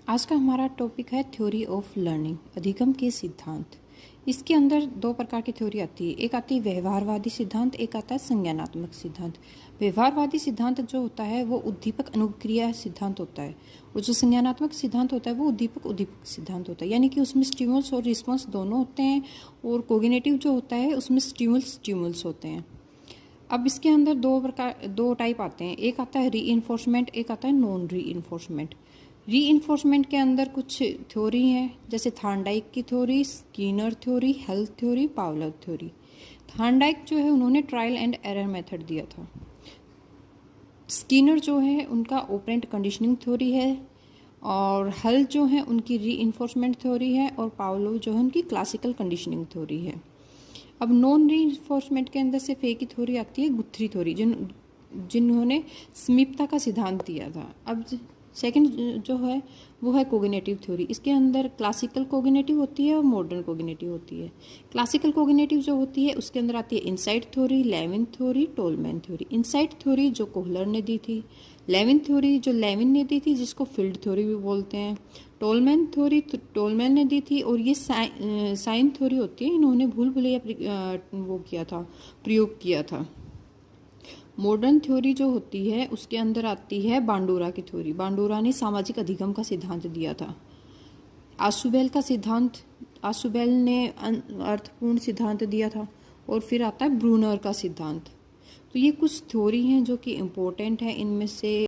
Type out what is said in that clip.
आज का हमारा टॉपिक है थ्योरी ऑफ लर्निंग, अधिगम के सिद्धांत। इसके अंदर दो प्रकार की थ्योरी आती है, एक आती है व्यवहारवादी सिद्धांत, एक आता है संज्ञानात्मक सिद्धांत। व्यवहारवादी सिद्धांत जो होता है वो उद्दीपक अनुक्रिया सिद्धांत होता है, और जो संज्ञानात्मक सिद्धांत होता है वो उद्दीपक उद्दीपक सिद्धांत होता है, यानी कि उसमें स्टिमुल्स और रिस्पॉन्स दोनों होते हैं, और कोग्निटिव जो होता है उसमें स्टिमुल्स होते हैं। अब इसके अंदर दो टाइप आते हैं, एक आता है री, एक आता है नॉन री। री के अंदर कुछ थ्योरी हैं, जैसे थार्नडाइक की theory, Skinner theory, health theory, पावलव theory. Thorndike जो है उन्होंने ट्रायल एंड एरर मेथड दिया था। स्किनर जो है उनका ऑपरेंट कंडीशनिंग थ्योरी है, और हेल्थ जो है उनकी री थ्योरी है, और पावलोव जो है उनकी क्लासिकल कंडीशनिंग थ्योरी है। अब नॉन री के अंदर सिर्फ एक ही थ्योरी आती है, गुथ्री थ्योरी, जिन्होंने समीपता का सिद्धांत दिया था। अब सेकंड जो है वो है कोग्निटिव थ्योरी। इसके अंदर क्लासिकल कोग्निटिव होती है और मॉडर्न कोग्निटिव होती है। क्लासिकल कोग्निटिव जो होती है उसके अंदर आती है insight theory, Lewin theory, Tolman theory. Insight theory जो कोहलर ने दी थी, लेविन थ्योरी जो लेविन ने दी थी, जिसको फील्ड थ्योरी भी बोलते हैं, टोलमैन थ्योरी टोलमैन ने दी थी, और ये साइन थ्योरी होती है, इन्होंने भूल भुलैया वो किया था, प्रयोग किया था। मॉडर्न थ्योरी जो होती है उसके अंदर आती है बांडूरा की थ्योरी। बांडूरा ने सामाजिक अधिगम का सिद्धांत दिया था। आशुबेल ने अर्थपूर्ण सिद्धांत दिया था, और फिर आता है ब्रूनर का सिद्धांत। तो ये कुछ थ्योरी हैं जो कि इम्पोर्टेंट है। इनमें से